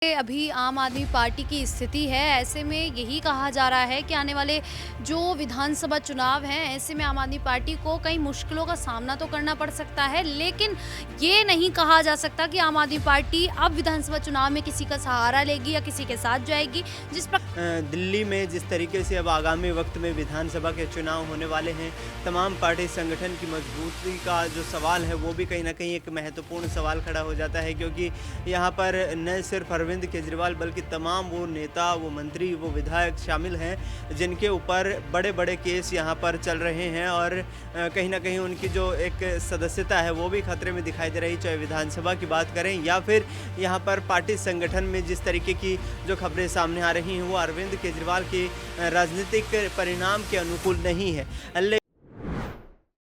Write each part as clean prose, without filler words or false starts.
अभी आम आदमी पार्टी की स्थिति है, ऐसे में यही कहा जा रहा है कि आने वाले जो विधानसभा चुनाव हैं, ऐसे में आम आदमी पार्टी को कई मुश्किलों का सामना तो करना पड़ सकता है, लेकिन ये नहीं कहा जा सकता कि आम आदमी पार्टी अब विधानसभा चुनाव में किसी का सहारा लेगी या किसी के साथ जाएगी। दिल्ली में जिस तरीके से अब आगामी वक्त में विधानसभा के चुनाव होने वाले हैं, तमाम पार्टी संगठन की मजबूती का जो सवाल है वो भी कहीं ना कहीं एक महत्वपूर्ण सवाल खड़ा हो जाता है, क्योंकि यहाँ पर न सिर्फ अरविंद केजरीवाल बल्कि तमाम वो नेता, वो मंत्री, वो विधायक शामिल हैं जिनके ऊपर बड़े बड़े केस यहाँ पर चल रहे हैं और कहीं ना कहीं उनकी जो एक सदस्यता है वो भी खतरे में दिखाई दे रही, चाहे विधानसभा की बात करें या फिर यहाँ पर पार्टी संगठन में जिस तरीके की जो खबरें सामने आ रही हैं वो अरविंद केजरीवाल के राजनीतिक परिणाम के अनुकूल नहीं है।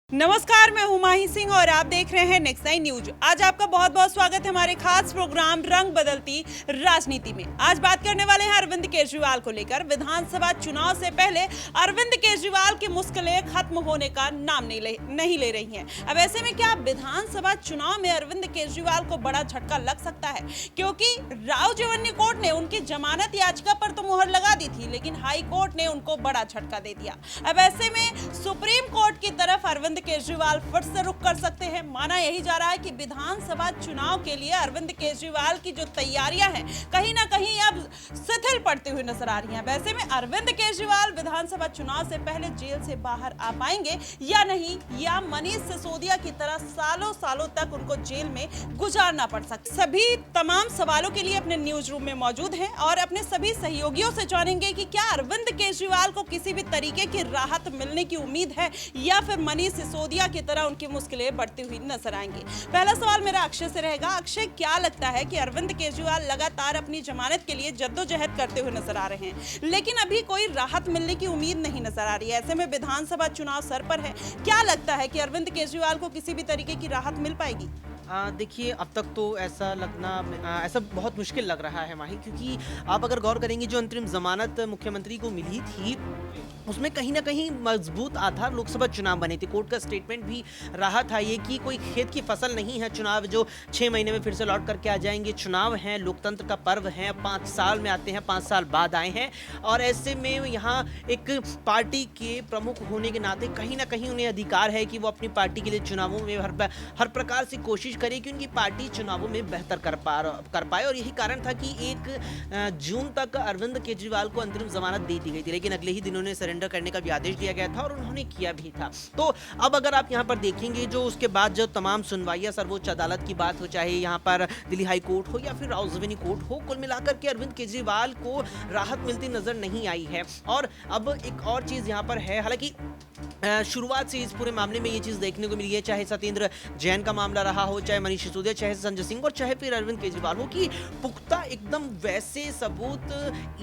नमस्कार, मैं हूं माही सिंह और आप देख रहे हैं नेक्स्ट 9 न्यूज। आज आपका बहुत बहुत स्वागत है हमारे खास प्रोग्राम रंग बदलती राजनीति में। आज बात करने वाले हैं अरविंद केजरीवाल को लेकर। विधानसभा चुनाव से पहले अरविंद केजरीवाल की मुश्किलें खत्म होने का नाम नहीं ले रही हैं। अब ऐसे में क्या विधानसभा चुनाव में अरविंद केजरीवाल को बड़ा झटका लग सकता है, क्योंकि राव जवन्य कोर्ट ने उनकी जमानत याचिका पर तो मुहर लगा दी थी, लेकिन हाई कोर्ट ने उनको बड़ा झटका दे दिया। अब ऐसे में सुप्रीम कोर्ट की तरफ अरविंद केजरीवाल फिर से रुख कर सकते हैं। माना यही जा रहा है कि विधानसभा चुनाव के लिए अरविंद केजरीवाल की जो तैयारियां हैं कहीं ना कहीं अब शिथिल पड़ती हुई नजर आ रही हैं। वैसे में अरविंद केजरीवाल विधानसभा चुनाव से पहले जेल से बाहर आ पाएंगे या नहीं, या मनीष सिसोदिया की तरह सालों सालों तक उनको जेल में गुजारना पड़ सकता। सभी तमाम सवालों के लिए अपने न्यूज रूम में मौजूद हैं और अपने सभी सहयोगियों से जानेंगे कि क्या अरविंद केजरीवाल को किसी भी तरीके की राहत मिलने की उम्मीद है या फिर मनीष सिसोदिया की तरह उनकी मुश्किलें बढ़ती हुई नजर आएंगी। पहला सवाल मेरा अक्षय से रहेगा। अक्षय, क्या लगता है कि अरविंद केजरीवाल लगातार अपनी जमानत के लिए जद्दोजहद करते हुए नजर आ रहे हैं, लेकिन अभी कोई राहत मिलने की उम्मीद नहीं नजर आ रही है। ऐसे में विधानसभा चुनाव सर पर है, क्या लगता है कि अरविंद केजरीवाल को किसी भी तरीके की राहत मिल पाएगी? देखिए, अब तक तो ऐसा बहुत मुश्किल लग रहा है माही, क्योंकि आप अगर गौर करेंगे जो अंतरिम जमानत मुख्यमंत्री को मिली थी उसमें कहीं ना कहीं मजबूत आधार लोकसभा चुनाव बने थे। कोर्ट का स्टेटमेंट भी रहा था ये कि कोई खेत की फसल नहीं है चुनाव जो 6 महीने में फिर से लौट करके आ जाएंगे। चुनाव हैं, लोकतंत्र का पर्व है, 5 साल में आते हैं, 5 साल बाद आए हैं और ऐसे में यहाँ एक पार्टी के प्रमुख होने के नाते कहीं ना कहीं उन्हें अधिकार है कि वो अपनी पार्टी के लिए चुनावों में हर प्रकार से कोशिश करे कि उनकी पार्टी चुनावों में बेहतर कर पाए। और यही कारण था कि 1 जून तक अरविंद केजरीवाल को अंतरिम जमानत दे दी गई थी, लेकिन अगले ही दिनों ने सरेंडर करने का भी आदेश दिया गया था और उन्होंने किया भी था। तो अब अगर आप यहाँ पर देखेंगे जो उसके बाद जो तमाम सुनवाइयां सर्वोच्च अदालत की बात हो, चाहे यहाँ पर दिल्ली हाई कोर्ट हो या फिर राव जवेनी कोर्ट हो, कुल मिलाकर के अरविंद केजरीवाल को राहत मिलती नजर नहीं आई है। और अब एक और चीज यहाँ पर है, हालांकि शुरुआत से इस पूरे मामले में ये चीज देखने को मिली है, चाहे सत्येंद्र जैन का मामला रहा हो, चाहे मनीष सिसोदिया, चाहे संजय सिंह और चाहे फिर अरविंद केजरीवाल हो, कि पुख्ता एकदम वैसे सबूत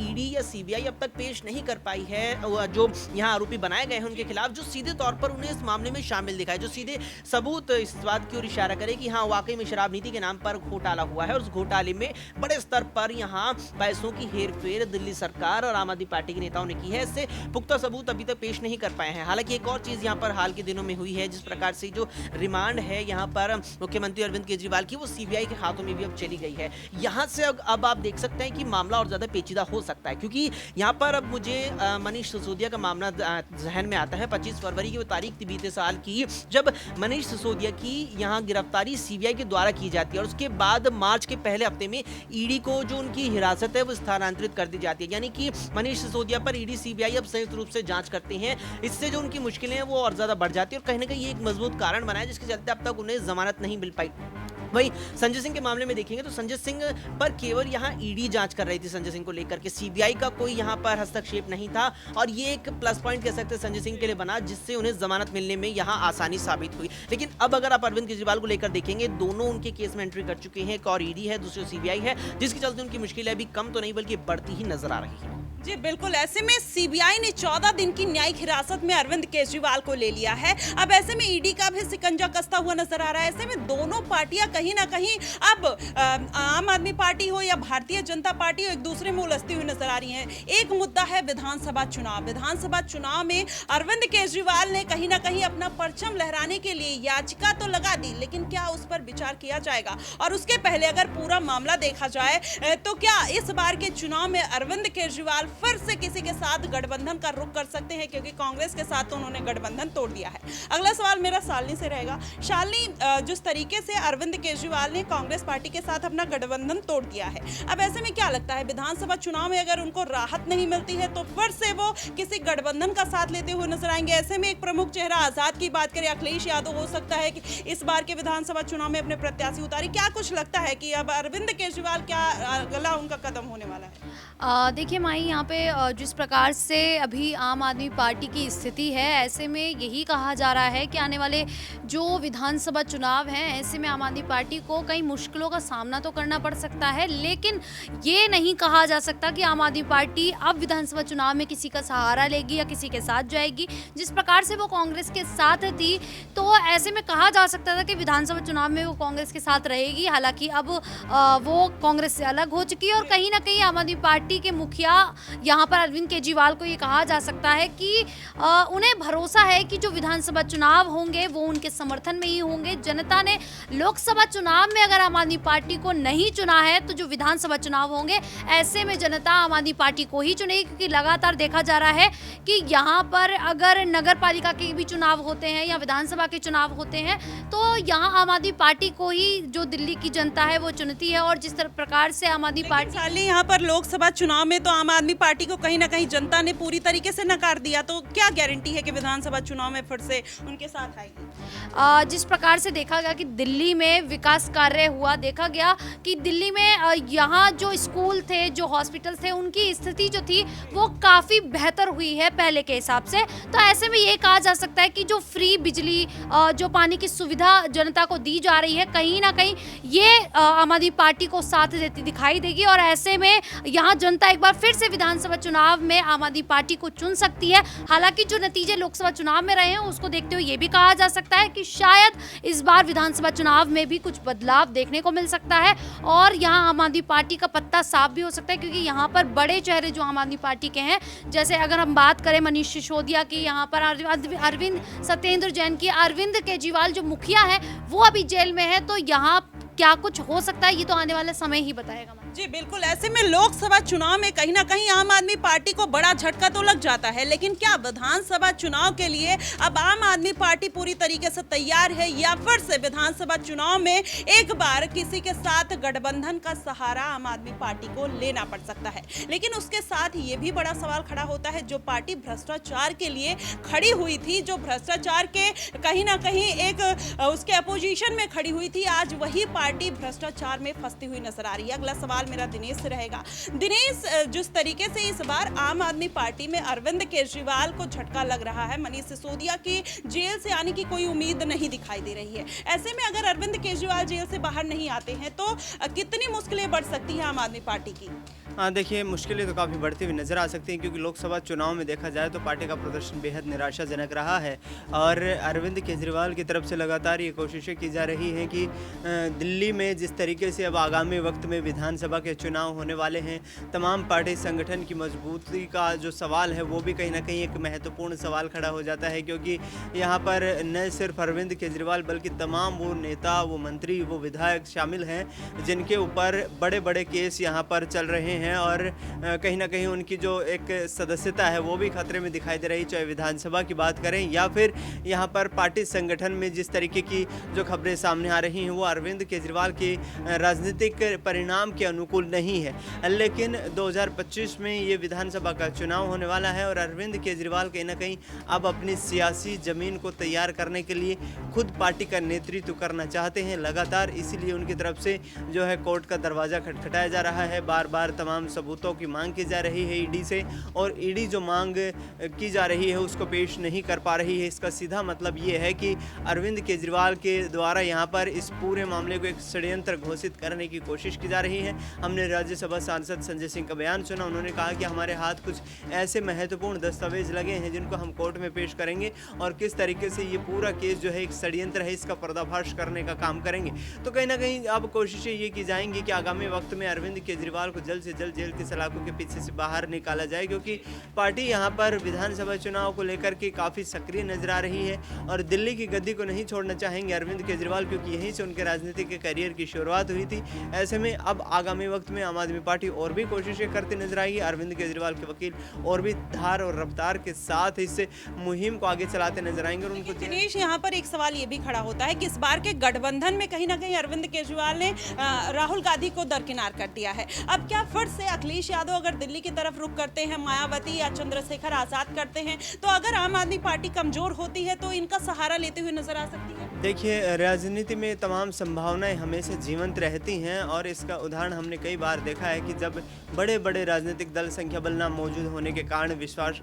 ईडी या सीबीआई अब तक पेश नहीं कर पाई है जो यहाँ आरोपी बनाए गए हैं उनके खिलाफ, जो सीधे तौर पर उन्हें इस मामले में शामिल दिखाए, जो सीधे सबूत इस बात की ओर इशारा करे कि हाँ वाकई में शराब नीति के नाम पर घोटाला हुआ है और उस घोटाले में बड़े स्तर पर यहाँ पैसों की हेरफेर दिल्ली सरकार और आम आदमी पार्टी के नेताओं ने की है। इससे पुख्ता सबूत अभी तक पेश नहीं कर पाए हैं। हालांकि एक और चीज यहाँ पर हाल के दिनों में हुई है, जिस प्रकार से जो रिमांड है यहाँ पर मुख्यमंत्री अरविंद केजरीवाल की, वो सीबीआई के हाथों में भी अब चली गई है। यहाँ से अब आप देख सकते हैं कि मामला और ज्यादा पेचीदा हो सकता है, क्योंकि यहाँ पर अब मुझे मनीष सिसोदिया का मामला जहन में आता है। 25 फरवरी की वो तारीख थी बीते साल की, जब मनीष सिसोदिया की यहाँ गिरफ्तारी सीबीआई के द्वारा की जाती है और उसके बाद मार्च के पहले हफ्ते में ईडी को जो उनकी हिरासत है वो स्थानांतरित कर दी जाती है, यानी कि मनीष सिसोदिया पर ईडी सीबीआई अब संयुक्त रूप से जांच करते हैं। इससे जो उनकी मुश्किलें हैं वो और ज्यादा बढ़ जाती है और कहीं ना कहीं ये एक मजबूत कारण बना है जिसके चलते अब तक उन्हें जमानत नहीं मिल पाई। वही संजय सिंह के मामले में देखेंगे तो संजय सिंह पर केवल यहाँ ईडी जांच कर रही थी, संजय सिंह को लेकर के सीबीआई का कोई यहाँ पर हस्तक्षेप नहीं था और ये एक प्लस पॉइंट कह सकते हैं संजय सिंह के लिए बना, जिससे उन्हें जमानत मिलने में यहाँ आसानी साबित हुई। लेकिन अब अगर आप अरविंद केजरीवाल को लेकर देखेंगे, दोनों उनके केस में एंट्री कर चुके हैं, एक और ईडी है, दूसरी सीबीआई है, जिसके चलते उनकी मुश्किलें अभी कम तो नहीं बल्कि बढ़ती ही नजर आ रही है। जी बिल्कुल, ऐसे में सीबीआई ने 14 दिन की न्यायिक हिरासत में अरविंद केजरीवाल को ले लिया है। अब ऐसे में ईडी का भी शिकंजा कसता हुआ नजर आ रहा है। ऐसे में दोनों पार्टियां कहीं ना कहीं अब आम आदमी पार्टी हो या भारतीय जनता पार्टी हो, एक दूसरे में उलझती हुई नजर आ रही हैं। एक मुद्दा है विधानसभा चुनाव। विधानसभा चुनाव में अरविंद केजरीवाल ने कहीं ना कहीं अपना परचम लहराने के लिए याचिका तो लगा दी, लेकिन क्या उस पर विचार किया जाएगा? और उसके पहले अगर पूरा मामला देखा जाए तो क्या इस बार के चुनाव में अरविंद केजरीवाल फिर से किसी के साथ गठबंधन का रुख कर सकते हैं? क्योंकि कांग्रेस के साथ तो उन्होंने गठबंधन तोड़ दिया है। अगला सवाल मेरा शालिनी से रहेगा। शालिनी, जिस तरीके से अरविंद केजरीवाल ने कांग्रेस पार्टी के साथ अपना गठबंधन तोड़ दिया है, अब ऐसे में क्या लगता है विधानसभा चुनाव में अगर उनको राहत नहीं मिलती है तो फिर से वो किसी गठबंधन का साथ लेते हुए नजर आएंगे? ऐसे में एक प्रमुख चेहरा आजाद की बात करें, अखिलेश यादव हो सकता है कि इस बार के विधानसभा चुनाव में अपने प्रत्याशी उतारी। क्या कुछ लगता है कि अब अरविंद केजरीवाल क्या अगला उनका कदम होने वाला है? देखिए माही, यहाँ पे जिस प्रकार से अभी आम आदमी पार्टी की स्थिति है, ऐसे में यही कहा जा रहा है कि आने वाले जो विधानसभा चुनाव हैं, ऐसे में आम आदमी पार्टी को कई मुश्किलों का सामना तो करना पड़ सकता है, लेकिन ये नहीं कहा जा सकता कि आम आदमी पार्टी अब विधानसभा चुनाव में किसी का सहारा लेगी या किसी के साथ जाएगी। जिस प्रकार से वो कांग्रेस के साथ थी, तो ऐसे में कहा जा सकता था कि विधानसभा चुनाव में वो कांग्रेस के साथ रहेगी। हालांकि अब वो कांग्रेस से अलग हो चुकी है और कहीं ना कहीं आम आदमी पार्टी के मुखिया यहाँ पर अरविंद केजरीवाल को ये कहा जा सकता है कि उन्हें भरोसा है कि जो विधानसभा चुनाव होंगे वो उनके समर्थन में ही होंगे। जनता ने लोकसभा चुनाव में अगर आम आदमी पार्टी को नहीं चुना है, तो जो विधानसभा चुनाव होंगे ऐसे में जनता आम आदमी पार्टी को ही चुनेगी, क्योंकि लगातार देखा जा रहा है कि यहाँ पर अगर नगर पालिका के भी चुनाव होते हैं या विधानसभा के चुनाव होते हैं, तो यहाँ आम आदमी पार्टी को ही जो दिल्ली की जनता है वो चुनती है। और जिस प्रकार से आम आदमी पार्टी यहाँ पर लोकसभा चुनाव में तो आम आदमी पार्टी को कहीं ना कहीं जनता ने पूरी तरीके से नकार दिया, तो क्या गारंटी है कि विधानसभा चुनाव में फिर से उनके साथ आएगी? जिस प्रकार से देखा गया कि दिल्ली में विकास कार्य हुआ, देखा गया कि दिल्ली में यहाँ जो स्कूल थे, जो हॉस्पिटल थे, उनकी स्थिति जो थी वो काफ़ी बेहतर हुई है पहले के हिसाब से। तो ऐसे में ये कहा जा सकता है कि जो फ्री बिजली, जो पानी की सुविधा जनता को दी जा रही है, कहीं ना कहीं ये आम आदमी पार्टी को साथ देती दिखाई देगी। और ऐसे में यहाँ जनता एक बार फिर से विधानसभा चुनाव में आम आदमी पार्टी को चुन सकती है। हालांकि जो नतीजे लोकसभा चुनाव में रहे हैं उसको देखते हुए ये भी कहा जा सकता है कि शायद इस बार विधानसभा चुनाव में भी कुछ बदलाव देखने को मिल सकता है और यहाँ आम आदमी पार्टी का पत्ता साफ भी हो सकता है, क्योंकि यहाँ पर बड़े चेहरे जो आम आदमी पार्टी के हैं, जैसे अगर हम बात करें मनीष सिसोदिया की, यहाँ पर अरविंद सत्येंद्र जैन की, अरविंद केजरीवाल जो मुखिया है वो अभी जेल में है। तो यहाँ क्या कुछ हो सकता है ये तो आने वाला समय ही बताएगा। जी बिल्कुल, ऐसे में लोकसभा चुनाव में कहीं ना कहीं आम आदमी पार्टी को बड़ा झटका तो लग जाता है, लेकिन क्या विधानसभा चुनाव के लिए अब आम आदमी पार्टी पूरी तरीके से तैयार है या फिर से विधानसभा चुनाव में एक बार किसी के साथ गठबंधन का सहारा आम आदमी पार्टी को लेना पड़ सकता है? लेकिन उसके साथ ये भी बड़ा सवाल खड़ा होता है, जो पार्टी भ्रष्टाचार के लिए खड़ी हुई थी, जो भ्रष्टाचार के कहीं ना कहीं एक उसके अपोजिशन में खड़ी हुई थी, आज वही पार्टी भ्रष्टाचार में फंसती हुई नजर आ रही है। अगला सवाल मेरा दिनेश से रहेगा। दिनेश, जिस तरीके से इस बार आम आदमी पार्टी में अरविंद केजरीवाल को झटका लग रहा है, मनीष सिसोदिया की जेल से आने की कोई उम्मीद नहीं दिखाई दे रही है, ऐसे में अगर अरविंद केजरीवाल जेल से बाहर नहीं आते हैं तो कितनी मुश्किलें बढ़ सकती हैं आम आदमी पार्टी की? हाँ देखिए, मुश्किलें तो काफ़ी बढ़ती हुई नज़र आ सकती हैं, क्योंकि लोकसभा चुनाव में देखा जाए तो पार्टी का प्रदर्शन बेहद निराशाजनक रहा है और अरविंद केजरीवाल की तरफ से लगातार ये कोशिशें की जा रही हैं कि दिल्ली में जिस तरीके से अब आगामी वक्त में विधानसभा के चुनाव होने वाले हैं, तमाम पार्टी संगठन की मजबूती का जो सवाल है वो भी कहीं ना कहीं एक महत्वपूर्ण सवाल खड़ा हो जाता है, क्योंकि यहाँ पर न सिर्फ अरविंद केजरीवाल बल्कि तमाम वो नेता, वो मंत्री, वो विधायक शामिल हैं जिनके ऊपर बड़े बड़े केस यहाँ पर चल रहे हैं और कहीं ना कहीं उनकी जो एक सदस्यता है वो भी खतरे में दिखाई दे रही, चाहे विधानसभा की बात करें या फिर यहाँ पर पार्टी संगठन में जिस तरीके की जो खबरें सामने आ रही हैं वो अरविंद केजरीवाल के राजनीतिक परिणाम के अनुकूल नहीं है। लेकिन 2025 में ये विधानसभा का चुनाव होने वाला है और अरविंद केजरीवाल कहीं ना कहीं अब अपनी सियासी ज़मीन को तैयार करने के लिए खुद पार्टी का नेतृत्व करना चाहते हैं लगातार, इसीलिए उनकी तरफ से जो है कोर्ट का दरवाज़ा खटखटाया जा रहा है, बार बार तमाम सबूतों की मांग की जा रही है ईडी से, और ईडी जो मांग की जा रही है उसको पेश नहीं कर पा रही है। इसका सीधा मतलब ये है कि अरविंद केजरीवाल के द्वारा यहाँ पर इस पूरे मामले को एक षड्यंत्र घोषित करने की कोशिश की जा रही है। हमने राज्यसभा सांसद संजय सिंह का बयान सुना। उन्होंने कहा कि हमारे हाथ कुछ ऐसे महत्वपूर्ण दस्तावेज लगे हैं जिनको हम कोर्ट में पेश करेंगे और किस तरीके से ये पूरा केस जो है एक षड्यंत्र है इसका पर्दाफाश करने का काम करेंगे। तो कहीं ना कहीं अब कोशिशें ये की जाएंगी कि आगामी वक्त में अरविंद केजरीवाल को जल्द से जल्द जेल की सलाखों के पीछे से बाहर निकाला जाए, क्योंकि पार्टी यहाँ पर विधानसभा चुनाव को लेकर के काफ़ी सक्रिय नजर आ रही है और दिल्ली की गद्दी को नहीं छोड़ना चाहेंगे अरविंद केजरीवाल, क्योंकि यहीं से उनके राजनीति के करियर की शुरुआत हुई थी। ऐसे में अब आगामी वक्त में आम आदमी पार्टी और भी कोशिशें करती नजर आएगी। अरविंद केजरीवाल के वकील और भी धार और रफ्तार के साथ इस मुहिम को आगे चलाते नजर आएंगे और उनको दिनेश, यहाँ पर एक सवाल ये भी खड़ा होता है कि इस बार के गठबंधन में कहीं ना कहीं अरविंद केजरीवाल ने राहुल गांधी को दरकिनार कर दिया है। अब क्या फिर से अखिलेश यादव अगर दिल्ली की तरफ रुख करते हैं, मायावती या चंद्रशेखर आजाद करते हैं, तो अगर आम आदमी पार्टी कमजोर होती है तो इनका सहारा लेते हुए नजर आ सकती है? देखिए, राजनीति में तमाम संभावनाएं हमेशा जीवंत रहती हैं और इसका उदाहरण हमने कई बार देखा है कि जब बड़े बड़े राजनीतिक दल संख्या बल ना मौजूद होने के कारण विश्वास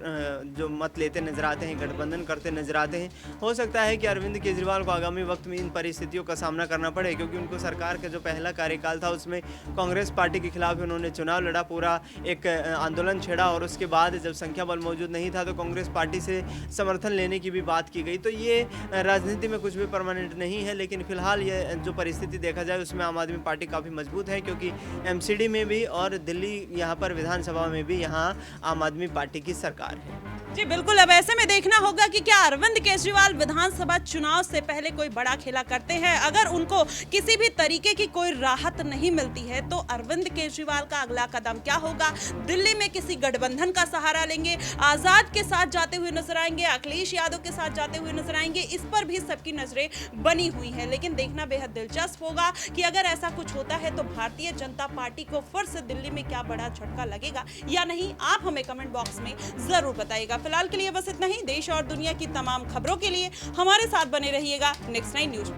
जो मत लेते नजर आते हैं, गठबंधन करते नजर आते हैं। हो सकता है कि अरविंद केजरीवाल को आगामी वक्त में इन परिस्थितियों का सामना करना पड़े, क्योंकि उनको सरकार का जो पहला कार्यकाल था उसमें कांग्रेस पार्टी के खिलाफ उन्होंने चुनाव लड़ा, पूरा एक आंदोलन छेड़ा और उसके बाद जब संख्या बल मौजूद नहीं था तो कांग्रेस पार्टी से समर्थन लेने की भी बात की गई। तो ये राजनीति में कुछ भी परमानेंट नहीं है, लेकिन फिलहाल ये जो परिस्थिति देखा जाए उसमें आम आदमी पार्टी काफ़ी मजबूत है, क्योंकि एमसीडी में भी और दिल्ली यहाँ पर विधानसभा में भी यहाँ आम आदमी पार्टी की सरकार है। जी बिल्कुल। अब ऐसे में देखना होगा कि क्या अरविंद केजरीवाल विधानसभा चुनाव से पहले कोई बड़ा खेला करते हैं। अगर उनको किसी भी तरीके की कोई राहत नहीं मिलती है तो अरविंद केजरीवाल का अगला कदम क्या होगा? दिल्ली में किसी गठबंधन का सहारा लेंगे, आजाद के साथ जाते हुए नजर आएंगे, अखिलेश यादव के साथ जाते हुए नजर आएंगे? इस पर भी सबकी नजरें बनी हुई है, लेकिन देखना बेहद दिलचस्प होगा कि अगर ऐसा कुछ होता है तो भारतीय जनता पार्टी को फिर से दिल्ली में क्या बड़ा झटका लगेगा या नहीं, आप हमें कमेंट बॉक्स में जरूर बताइएगा। फिलहाल के लिए बस इतना ही। देश और दुनिया की तमाम खबरों के लिए हमारे साथ बने रहिएगा नेक्स्ट 9 न्यूज।